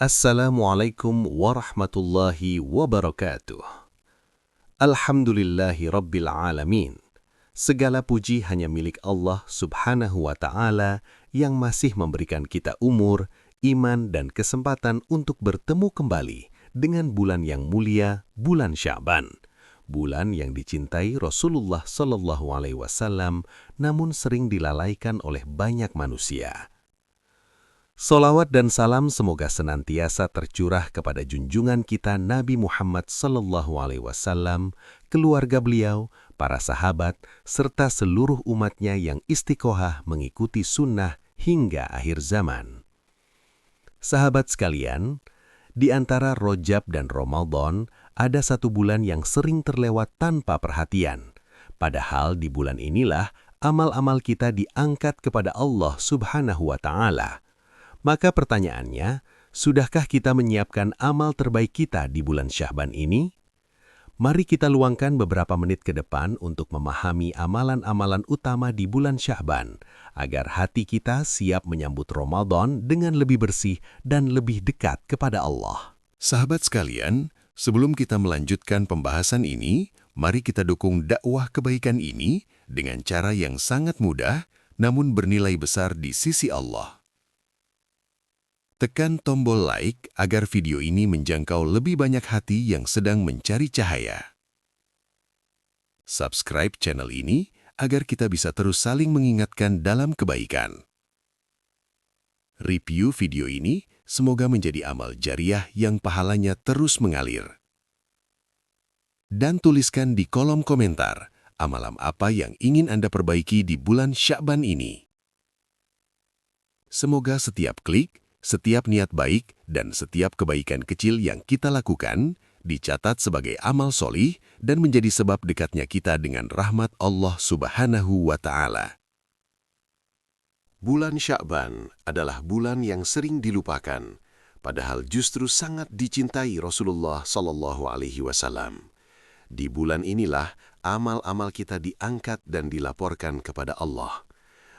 Assalamualaikum warahmatullahi wabarakatuh. Alhamdulillahi rabbil alamin. Segala puji hanya milik Allah subhanahu wa ta'ala yang masih memberikan kita umur, iman, dan kesempatan untuk bertemu kembali dengan bulan yang mulia, bulan Sya'ban. Bulan yang dicintai Rasulullah Sallallahu Alaihi Wasallam namun sering dilalaikan oleh banyak manusia. Salawat dan salam semoga senantiasa tercurah kepada junjungan kita Nabi Muhammad Sallallahu Alaihi Wasallam, keluarga beliau, para sahabat, serta seluruh umatnya yang istiqohah mengikuti sunnah hingga akhir zaman. Sahabat sekalian, di antara Rajab dan Ramadan ada satu bulan yang sering terlewat tanpa perhatian. Padahal di bulan inilah amal-amal kita diangkat kepada Allah Subhanahu wa Ta'ala. Maka pertanyaannya, sudahkah kita menyiapkan amal terbaik kita di bulan Sya'ban ini? Mari kita luangkan beberapa menit ke depan untuk memahami amalan-amalan utama di bulan Sya'ban, agar hati kita siap menyambut Ramadan dengan lebih bersih dan lebih dekat kepada Allah. Sahabat sekalian, sebelum kita melanjutkan pembahasan ini, mari kita dukung dakwah kebaikan ini dengan cara yang sangat mudah, namun bernilai besar di sisi Allah. Tekan tombol like agar video ini menjangkau lebih banyak hati yang sedang mencari cahaya. Subscribe channel ini agar kita bisa terus saling mengingatkan dalam kebaikan. Review video ini semoga menjadi amal jariah yang pahalanya terus mengalir. Dan tuliskan di kolom komentar amalan apa yang ingin Anda perbaiki di bulan Sya'ban ini. Semoga setiap klik, setiap niat baik, dan setiap kebaikan kecil yang kita lakukan dicatat sebagai amal solih dan menjadi sebab dekatnya kita dengan rahmat Allah Subhanahu wa Ta'ala. Bulan Sya'ban adalah bulan yang sering dilupakan, padahal justru sangat dicintai Rasulullah Sallallahu Alaihi Wasallam. Di bulan inilah amal-amal kita diangkat dan dilaporkan kepada Allah.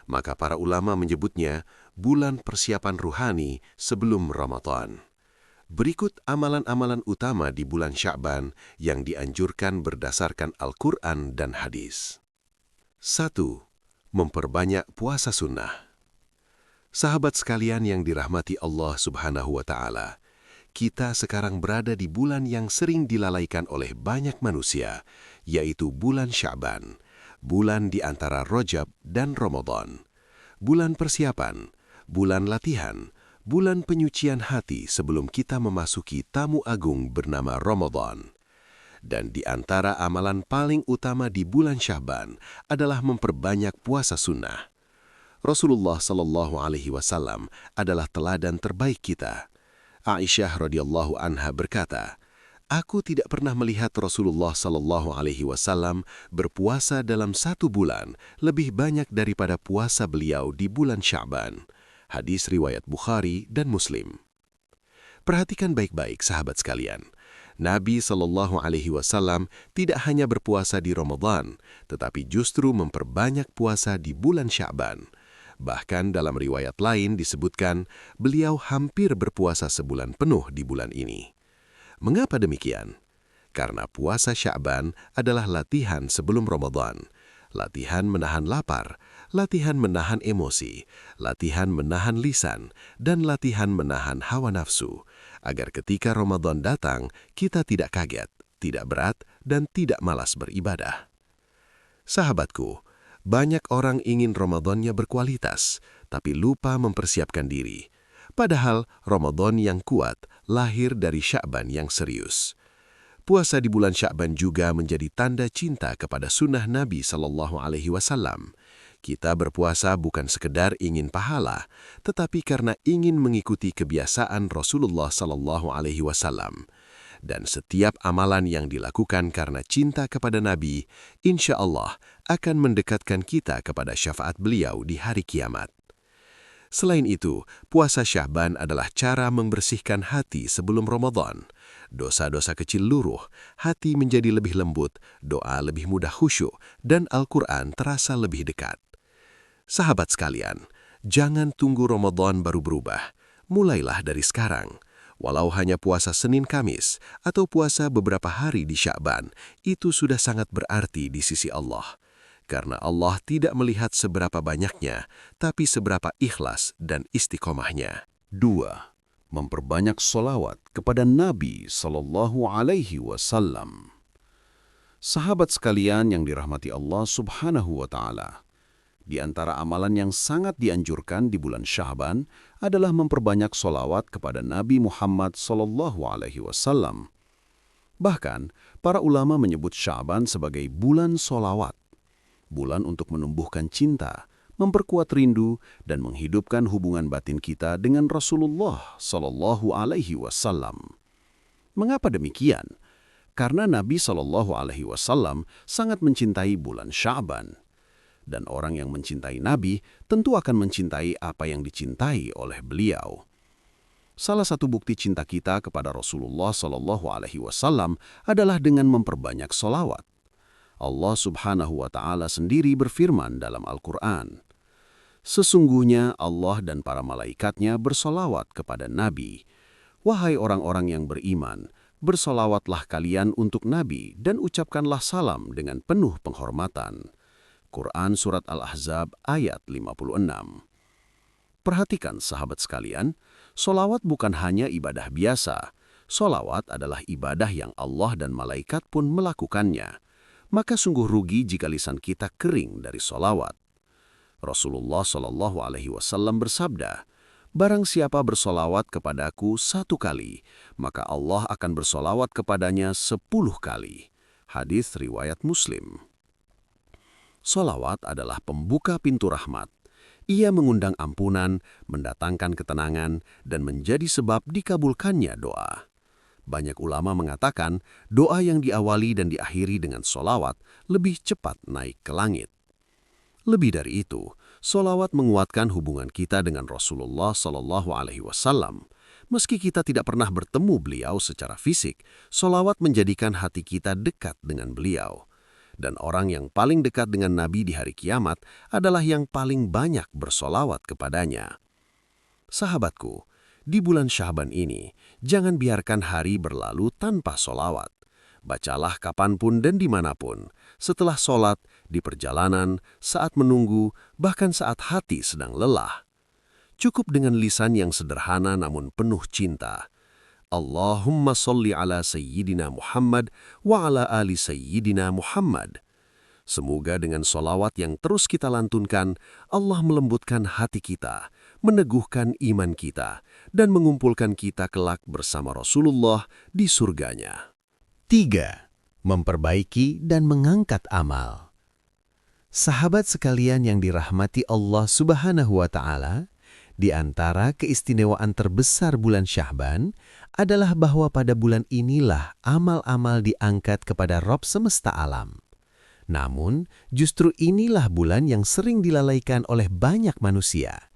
Maka para ulama menyebutnya bulan persiapan ruhani sebelum Ramadan. Berikut amalan-amalan utama di bulan Sya'ban yang dianjurkan berdasarkan Al-Quran dan hadis. 1. Memperbanyak puasa sunnah. Sahabat sekalian yang dirahmati Allah Subhanahu wa Ta'ala, kita sekarang berada di bulan yang sering dilalaikan oleh banyak manusia, yaitu bulan Sya'ban. Bulan di antara Rajab dan Ramadan, bulan persiapan, bulan latihan, bulan penyucian hati sebelum kita memasuki tamu agung bernama Ramadan. Dan di antara amalan paling utama di bulan Sya'ban adalah memperbanyak puasa sunnah. Rasulullah Sallallahu Alaihi Wasallam adalah teladan terbaik kita. Aisyah radhiyallahu anha berkata, "Aku tidak pernah melihat Rasulullah Sallallahu Alaihi Wasallam berpuasa dalam satu bulan lebih banyak daripada puasa beliau di bulan Sya'ban." Hadis riwayat Bukhari dan Muslim. Perhatikan baik-baik sahabat sekalian. Nabi Sallallahu Alaihi Wasallam tidak hanya berpuasa di Ramadan, tetapi justru memperbanyak puasa di bulan Sya'ban. Bahkan dalam riwayat lain disebutkan, beliau hampir berpuasa sebulan penuh di bulan ini. Mengapa demikian? Karena puasa Sya'ban adalah latihan sebelum Ramadan. Latihan menahan lapar, latihan menahan emosi, latihan menahan lisan, dan latihan menahan hawa nafsu, agar ketika Ramadan datang, kita tidak kaget, tidak berat, dan tidak malas beribadah. Sahabatku, banyak orang ingin Ramadannya berkualitas, tapi lupa mempersiapkan diri. Padahal Ramadan yang kuat lahir dari Sya'ban yang serius. Puasa di bulan Sya'ban juga menjadi tanda cinta kepada sunnah Nabi Sallallahu Alaihi Wasallam. Kita berpuasa bukan sekedar ingin pahala, tetapi karena ingin mengikuti kebiasaan Rasulullah Sallallahu Alaihi Wasallam. Dan setiap amalan yang dilakukan karena cinta kepada Nabi, insya Allah akan mendekatkan kita kepada syafaat beliau di hari kiamat. Selain itu, puasa Sya'ban adalah cara membersihkan hati sebelum Ramadan. Dosa-dosa kecil luruh, hati menjadi lebih lembut, doa lebih mudah khusyuk, dan Al-Quran terasa lebih dekat. Sahabat sekalian, jangan tunggu Ramadan baru berubah. Mulailah dari sekarang. Walau hanya puasa Senin Kamis atau puasa beberapa hari di Sya'ban, itu sudah sangat berarti di sisi Allah. Karena Allah tidak melihat seberapa banyaknya, tapi seberapa ikhlas dan istiqomahnya. 2. Memperbanyak sholawat kepada Nabi Sallallahu Alaihi Wasallam. Sahabat sekalian yang dirahmati Allah Subhanahu wa Ta'ala, di antara amalan yang sangat dianjurkan di bulan Sya'ban adalah memperbanyak sholawat kepada Nabi Muhammad Sallallahu Alaihi Wasallam. Bahkan, para ulama menyebut Sya'ban sebagai bulan sholawat, bulan untuk menumbuhkan cinta, memperkuat rindu, dan menghidupkan hubungan batin kita dengan Rasulullah Sallallahu Alaihi Wasallam. Mengapa demikian? Karena Nabi Sallallahu Alaihi Wasallam sangat mencintai bulan Sya'ban. Dan orang yang mencintai Nabi tentu akan mencintai apa yang dicintai oleh beliau. Salah satu bukti cinta kita kepada Rasulullah Sallallahu Alaihi Wasallam adalah dengan memperbanyak sholawat. Allah Subhanahu wa Ta'ala sendiri berfirman dalam Al-Quran, "Sesungguhnya Allah dan para malaikatnya bersolawat kepada Nabi. Wahai orang-orang yang beriman, bersolawatlah kalian untuk Nabi dan ucapkanlah salam dengan penuh penghormatan." Quran Surat Al-Ahzab ayat 56. Perhatikan sahabat sekalian, solawat bukan hanya ibadah biasa. Solawat adalah ibadah yang Allah dan malaikat pun melakukannya. Maka sungguh rugi jika lisan kita kering dari solawat. Rasulullah Shallallahu Alaihi Wasallam bersabda, "Barang siapa bersolawat kepadaku 1 kali, maka Allah akan bersolawat kepadanya 10 kali." Hadis riwayat Muslim. Solawat adalah pembuka pintu rahmat. Ia mengundang ampunan, mendatangkan ketenangan, dan menjadi sebab dikabulkannya doa. Banyak ulama mengatakan doa yang diawali dan diakhiri dengan solawat lebih cepat naik ke langit. Lebih dari itu, solawat menguatkan hubungan kita dengan Rasulullah Sallallahu Alaihi Wasallam. Meski kita tidak pernah bertemu beliau secara fisik, solawat menjadikan hati kita dekat dengan beliau. Dan orang yang paling dekat dengan Nabi di hari kiamat adalah yang paling banyak bersolawat kepadanya. Sahabatku, di bulan Sya'ban ini, jangan biarkan hari berlalu tanpa solawat. Bacalah kapanpun dan dimanapun, setelah sholat, di perjalanan, saat menunggu, bahkan saat hati sedang lelah. Cukup dengan lisan yang sederhana namun penuh cinta. Allahumma sholli ala Sayyidina Muhammad wa ala ali Sayyidina Muhammad. Semoga dengan solawat yang terus kita lantunkan, Allah melembutkan hati kita, meneguhkan iman kita, dan mengumpulkan kita kelak bersama Rasulullah di surganya. 3. Memperbaiki dan mengangkat amal. Sahabat sekalian yang dirahmati Allah Subhanahu wa Ta'ala, di antara keistimewaan terbesar bulan Sya'ban adalah bahwa pada bulan inilah amal-amal diangkat kepada Rabb semesta alam. Namun, justru inilah bulan yang sering dilalaikan oleh banyak manusia.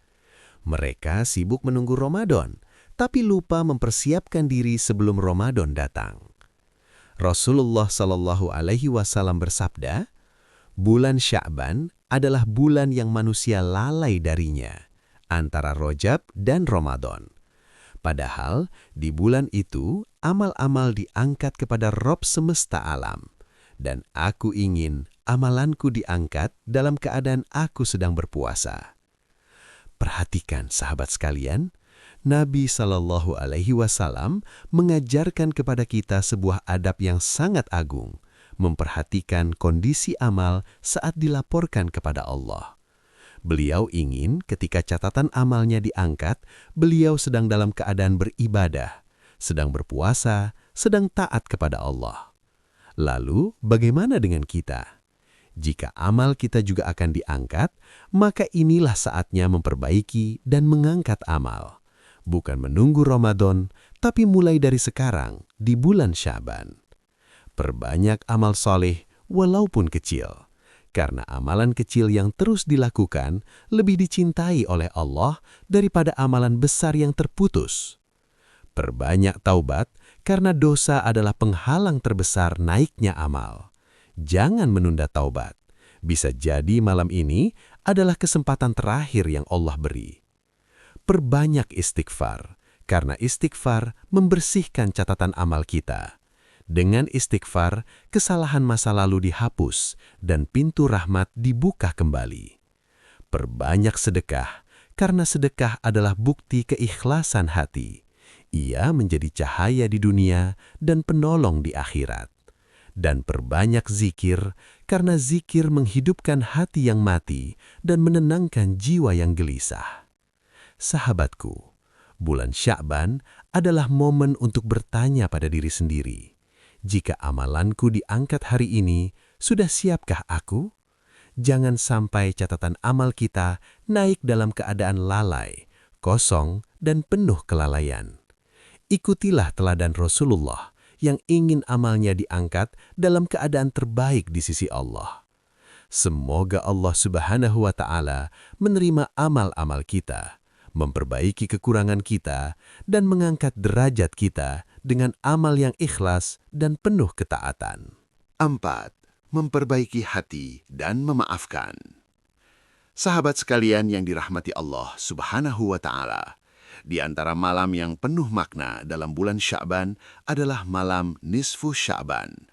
Mereka sibuk menunggu Ramadan, tapi lupa mempersiapkan diri sebelum Ramadan datang. Rasulullah Shallallahu Alaihi Wasallam bersabda, "Bulan Sya'ban adalah bulan yang manusia lalai darinya, antara Rajab dan Ramadan. Padahal di bulan itu amal-amal diangkat kepada Rabb semesta alam. Dan aku ingin amalanku diangkat dalam keadaan aku sedang berpuasa." Perhatikan sahabat sekalian, Nabi Shallallahu Alaihi Wasallam mengajarkan kepada kita sebuah adab yang sangat agung, memperhatikan kondisi amal saat dilaporkan kepada Allah. Beliau ingin ketika catatan amalnya diangkat, beliau sedang dalam keadaan beribadah, sedang berpuasa, sedang taat kepada Allah. Lalu, bagaimana dengan kita? Jika amal kita juga akan diangkat, maka inilah saatnya memperbaiki dan mengangkat amal. Bukan menunggu Ramadan, tapi mulai dari sekarang, di bulan Sya'ban. Perbanyak amal soleh, walaupun kecil. Karena amalan kecil yang terus dilakukan lebih dicintai oleh Allah daripada amalan besar yang terputus. Perbanyak taubat karena dosa adalah penghalang terbesar naiknya amal. Jangan menunda taubat. Bisa jadi malam ini adalah kesempatan terakhir yang Allah beri. Perbanyak istighfar Karena istighfar membersihkan catatan amal kita. Dengan istighfar, kesalahan masa lalu dihapus dan pintu rahmat dibuka kembali. Perbanyak sedekah, karena sedekah adalah bukti keikhlasan hati. Ia menjadi cahaya di dunia dan penolong di akhirat. Dan perbanyak zikir, karena zikir menghidupkan hati yang mati dan menenangkan jiwa yang gelisah. Sahabatku, bulan Sya'ban adalah momen untuk bertanya pada diri sendiri. Jika amalanku diangkat hari ini, sudah siapkah aku? Jangan sampai catatan amal kita naik dalam keadaan lalai, kosong, dan penuh kelalaian. Ikutilah teladan Rasulullah yang ingin amalnya diangkat dalam keadaan terbaik di sisi Allah. Semoga Allah Subhanahu wa Ta'ala menerima amal-amal kita, memperbaiki kekurangan kita, dan mengangkat derajat kita dengan amal yang ikhlas dan penuh ketaatan. 4. Memperbaiki hati dan memaafkan. Sahabat sekalian yang dirahmati Allah Subhanahu wa Ta'ala, di antara malam yang penuh makna dalam bulan Sya'ban adalah malam nisfu Sya'ban.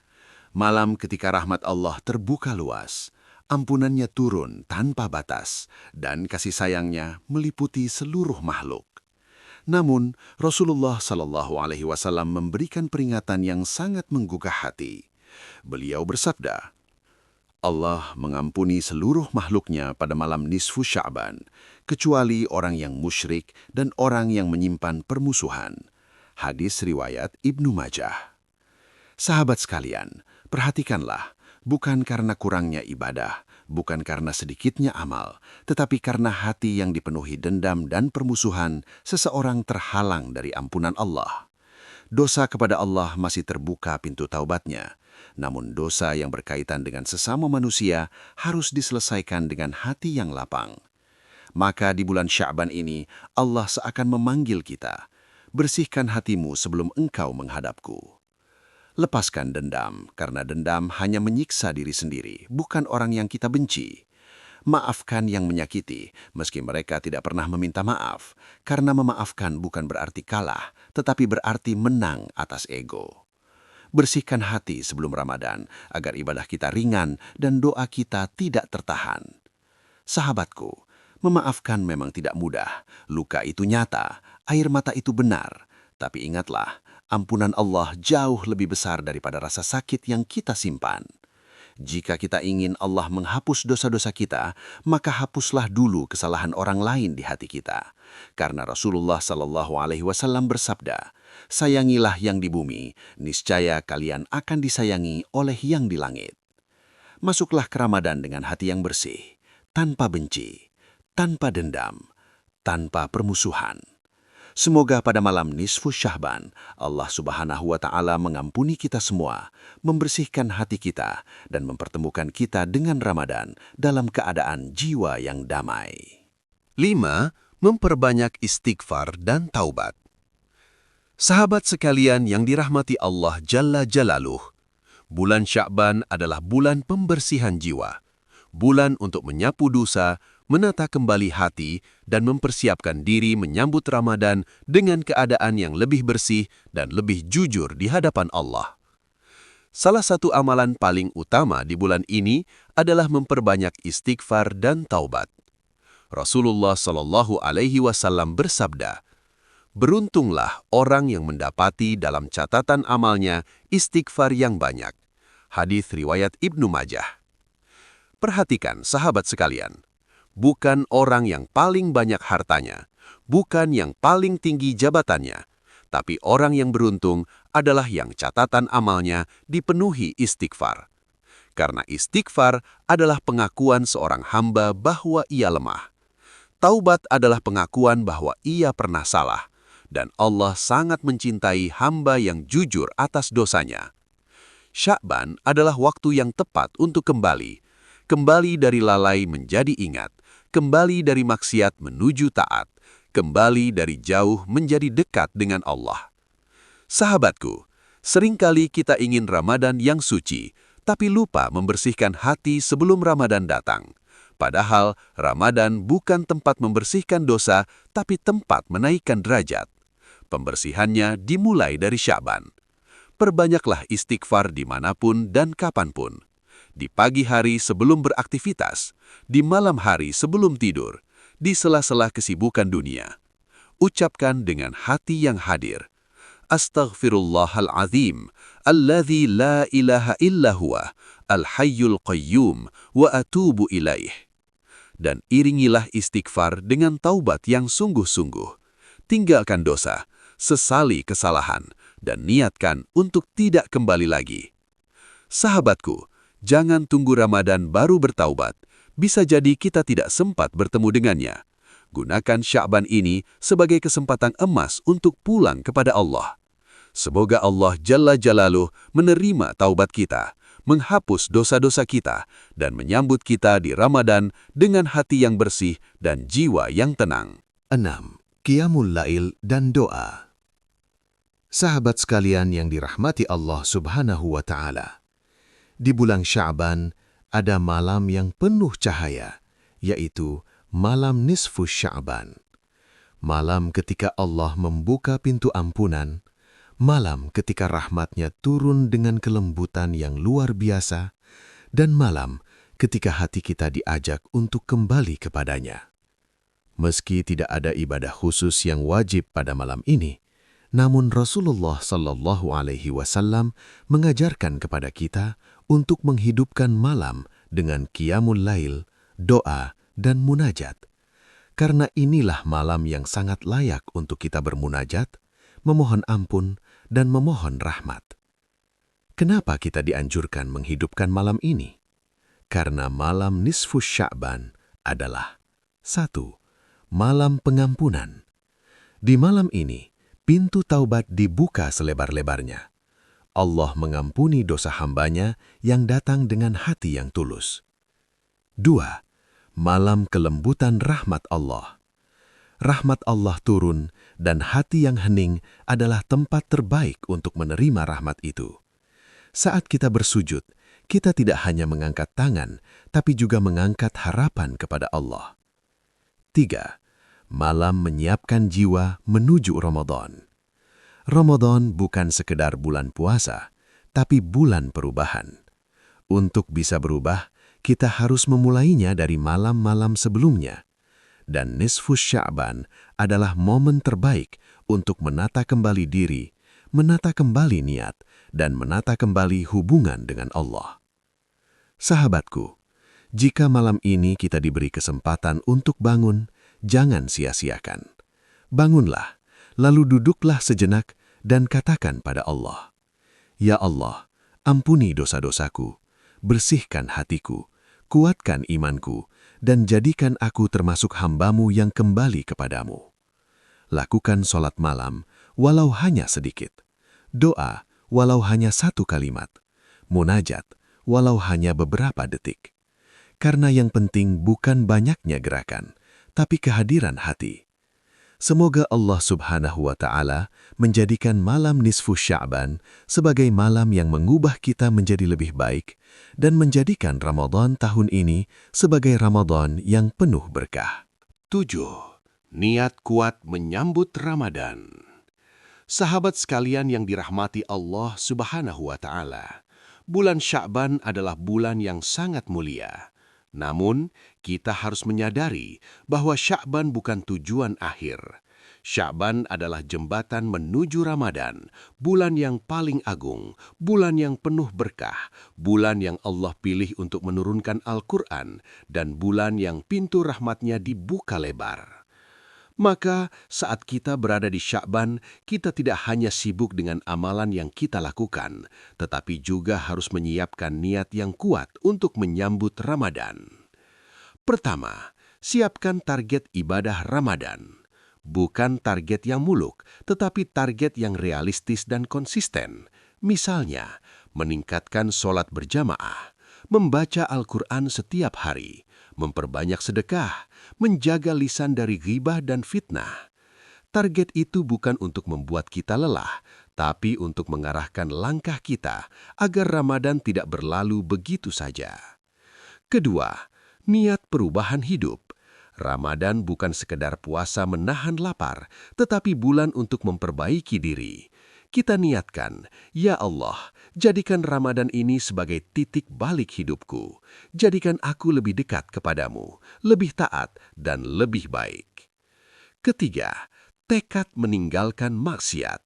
Malam ketika rahmat Allah terbuka luas, ampunannya turun tanpa batas, dan kasih sayangnya meliputi seluruh makhluk. Namun, Rasulullah SAW memberikan peringatan yang sangat menggugah hati. Beliau bersabda, Allah mengampuni seluruh makhluknya pada malam nisfu Sya'ban, kecuali orang yang musyrik dan orang yang menyimpan permusuhan. Hadis riwayat Ibnu Majah. Sahabat sekalian, perhatikanlah, bukan karena kurangnya ibadah, bukan karena sedikitnya amal, tetapi karena hati yang dipenuhi dendam dan permusuhan, seseorang terhalang dari ampunan Allah. Dosa kepada Allah masih terbuka pintu taubatnya, namun dosa yang berkaitan dengan sesama manusia harus diselesaikan dengan hati yang lapang. Maka di bulan Sya'ban ini, Allah seakan memanggil kita, bersihkan hatimu sebelum engkau menghadapku. Lepaskan dendam, karena dendam hanya menyiksa diri sendiri, bukan orang yang kita benci. Maafkan yang menyakiti, meski mereka tidak pernah meminta maaf, karena memaafkan bukan berarti kalah, tetapi berarti menang atas ego. Bersihkan hati sebelum Ramadan, agar ibadah kita ringan dan doa kita tidak tertahan. Sahabatku, memaafkan memang tidak mudah, luka itu nyata, air mata itu benar, tapi ingatlah, ampunan Allah jauh lebih besar daripada rasa sakit yang kita simpan. Jika kita ingin Allah menghapus dosa-dosa kita, maka hapuslah dulu kesalahan orang lain di hati kita. Karena Rasulullah SAW bersabda, sayangilah yang di bumi, niscaya kalian akan disayangi oleh yang di langit. Masuklah ke Ramadan dengan hati yang bersih, tanpa benci, tanpa dendam, tanpa permusuhan. Semoga pada malam nisfu Sya'ban, Allah Subhanahu wa Ta'ala mengampuni kita semua, membersihkan hati kita, dan mempertemukan kita dengan Ramadan dalam keadaan jiwa yang damai. 5. Memperbanyak istighfar dan taubat. Sahabat sekalian yang dirahmati Allah Jalla Jalaluh, bulan Sya'ban adalah bulan pembersihan jiwa, bulan untuk menyapu dosa, menata kembali hati, dan mempersiapkan diri menyambut Ramadan dengan keadaan yang lebih bersih dan lebih jujur di hadapan Allah. Salah satu amalan paling utama di bulan ini adalah memperbanyak istighfar dan taubat. Rasulullah SAW bersabda, beruntunglah orang yang mendapati dalam catatan amalnya istighfar yang banyak. Hadis riwayat Ibnu Majah. Perhatikan sahabat sekalian, bukan orang yang paling banyak hartanya, bukan yang paling tinggi jabatannya, tapi orang yang beruntung adalah yang catatan amalnya dipenuhi istighfar. Karena istighfar adalah pengakuan seorang hamba bahwa ia lemah. Taubat adalah pengakuan bahwa ia pernah salah, dan Allah sangat mencintai hamba yang jujur atas dosanya. Sya'ban adalah waktu yang tepat untuk kembali dari lalai menjadi ingat, kembali dari maksiat menuju taat, kembali dari jauh menjadi dekat dengan Allah. Sahabatku, seringkali kita ingin Ramadan yang suci, tapi lupa membersihkan hati sebelum Ramadan datang. Padahal Ramadan bukan tempat membersihkan dosa, tapi tempat menaikkan derajat. pembersihannya dimulai dari Sya'ban. Perbanyaklah istighfar dimanapun dan kapanpun. Di pagi hari sebelum beraktivitas, di malam hari sebelum tidur, di sela-sela kesibukan dunia. Ucapkan dengan hati yang hadir. Astaghfirullahalazim, alladzi la ilaha illa huwa, al-hayyul qayyum, wa atubu ilaih. Dan iringilah istighfar dengan taubat yang sungguh-sungguh. Tinggalkan dosa, sesali kesalahan, dan niatkan untuk tidak kembali lagi. Sahabatku, jangan tunggu Ramadan baru bertaubat. Bisa jadi kita tidak sempat bertemu dengannya. Gunakan Sya'ban ini sebagai kesempatan emas untuk pulang kepada Allah. Semoga Allah Jalla Jalaluh menerima taubat kita, menghapus dosa-dosa kita, dan menyambut kita di Ramadan dengan hati yang bersih dan jiwa yang tenang. 6. Qiyamul Lail dan doa. Sahabat sekalian yang dirahmati Allah Subhanahu wa Ta'ala, di bulan Sya'ban ada malam yang penuh cahaya, yaitu malam nisfu Sya'ban. Malam ketika Allah membuka pintu ampunan, malam ketika rahmat-Nya turun dengan kelembutan yang luar biasa, dan malam ketika hati kita diajak untuk kembali kepadanya. Meski tidak ada ibadah khusus yang wajib pada malam ini, namun Rasulullah Sallallahu Alaihi Wasallam mengajarkan kepada kita untuk menghidupkan malam dengan qiyamul lail, doa, dan munajat. Karena inilah malam yang sangat layak untuk kita bermunajat, memohon ampun, dan memohon rahmat. Kenapa kita dianjurkan menghidupkan malam ini? Karena malam nisfu Sya'ban adalah 1. Malam pengampunan. Di malam ini, pintu taubat dibuka selebar-lebarnya. Allah mengampuni dosa hambanya yang datang dengan hati yang tulus. 2. Malam kelembutan rahmat Allah. Rahmat Allah turun dan hati yang hening adalah tempat terbaik untuk menerima rahmat itu. Saat kita bersujud, kita tidak hanya mengangkat tangan, tapi juga mengangkat harapan kepada Allah. 3. Malam menyiapkan jiwa menuju Ramadan. Ramadan bukan sekedar bulan puasa, tapi bulan perubahan. Untuk bisa berubah, kita harus memulainya dari malam-malam sebelumnya. Dan nisfu Sya'ban adalah momen terbaik untuk menata kembali diri, menata kembali niat, dan menata kembali hubungan dengan Allah. Sahabatku, jika malam ini kita diberi kesempatan untuk bangun, jangan sia-siakan. Bangunlah, lalu duduklah sejenak dan katakan pada Allah, "Ya Allah, ampuni dosa-dosaku, bersihkan hatiku, kuatkan imanku, dan jadikan aku termasuk hamba-Mu yang kembali kepadamu." Lakukan sholat malam, walau hanya sedikit. Doa, walau hanya 1 kalimat. Munajat, walau hanya beberapa detik. Karena yang penting bukan banyaknya gerakan, tapi kehadiran hati. Semoga Allah Subhanahu wa Ta'ala menjadikan malam nisfu Sya'ban sebagai malam yang mengubah kita menjadi lebih baik dan menjadikan Ramadan tahun ini sebagai Ramadan yang penuh berkah. 7. Niat kuat menyambut Ramadan. Sahabat sekalian yang dirahmati Allah Subhanahu wa Ta'ala, bulan Sya'ban adalah bulan yang sangat mulia. Namun, kita harus menyadari bahwa Sya'ban bukan tujuan akhir. Sya'ban adalah jembatan menuju Ramadan, bulan yang paling agung, bulan yang penuh berkah, bulan yang Allah pilih untuk menurunkan Al-Quran, dan bulan yang pintu rahmat-Nya dibuka lebar. Maka, saat kita berada di Sya'ban, kita tidak hanya sibuk dengan amalan yang kita lakukan, tetapi juga harus menyiapkan niat yang kuat untuk menyambut Ramadan. Pertama, siapkan target ibadah Ramadan. Bukan target yang muluk, tetapi target yang realistis dan konsisten. Misalnya, meningkatkan sholat berjamaah, membaca Al-Quran setiap hari, memperbanyak sedekah, menjaga lisan dari ghibah dan fitnah. Target itu bukan untuk membuat kita lelah, tapi untuk mengarahkan langkah kita agar Ramadan tidak berlalu begitu saja. Kedua, niat perubahan hidup. Ramadan bukan sekedar puasa menahan lapar, tetapi bulan untuk memperbaiki diri. Kita niatkan, ya Allah, jadikan Ramadan ini sebagai titik balik hidupku. Jadikan aku lebih dekat kepadamu, lebih taat, dan lebih baik. Ketiga, tekad meninggalkan maksiat.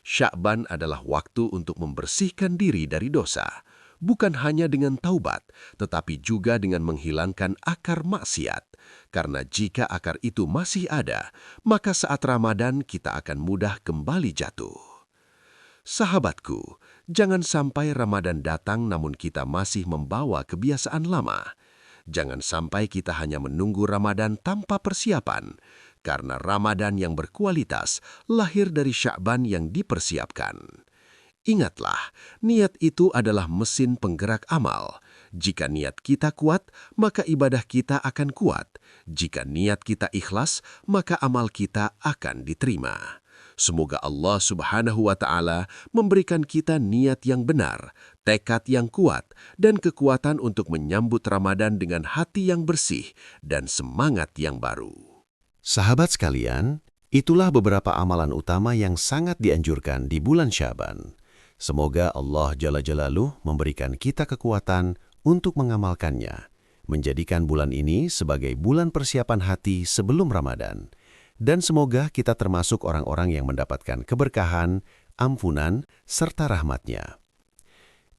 Sya'ban adalah waktu untuk membersihkan diri dari dosa. Bukan hanya dengan taubat, tetapi juga dengan menghilangkan akar maksiat. Karena jika akar itu masih ada, maka saat Ramadan kita akan mudah kembali jatuh. Sahabatku, jangan sampai Ramadan datang namun kita masih membawa kebiasaan lama. Jangan sampai kita hanya menunggu Ramadan tanpa persiapan, karena Ramadan yang berkualitas lahir dari Sya'ban yang dipersiapkan. Ingatlah, niat itu adalah mesin penggerak amal. Jika niat kita kuat, maka ibadah kita akan kuat. Jika niat kita ikhlas, maka amal kita akan diterima. Semoga Allah Subhanahu wa Ta'ala memberikan kita niat yang benar, tekad yang kuat, dan kekuatan untuk menyambut Ramadan dengan hati yang bersih dan semangat yang baru. Sahabat sekalian, itulah beberapa amalan utama yang sangat dianjurkan di bulan Sya'ban. Semoga Allah Jalla Jalaluh memberikan kita kekuatan untuk mengamalkannya, menjadikan bulan ini sebagai bulan persiapan hati sebelum Ramadan. Dan semoga kita termasuk orang-orang yang mendapatkan keberkahan, ampunan, serta rahmat-Nya.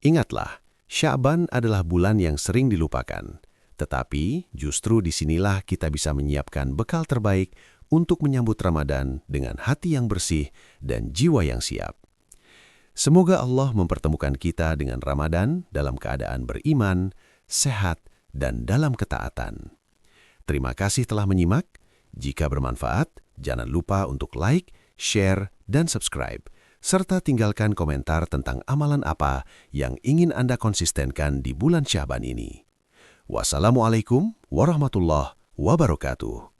Ingatlah, Sya'ban adalah bulan yang sering dilupakan. Tetapi justru disinilah kita bisa menyiapkan bekal terbaik untuk menyambut Ramadan dengan hati yang bersih dan jiwa yang siap. Semoga Allah mempertemukan kita dengan Ramadan dalam keadaan beriman, sehat, dan dalam ketaatan. Terima kasih telah menyimak. Jika bermanfaat, jangan lupa untuk like, share, dan subscribe, serta tinggalkan komentar tentang amalan apa yang ingin Anda konsistenkan di bulan Sya'ban ini. Wassalamualaikum warahmatullahi wabarakatuh.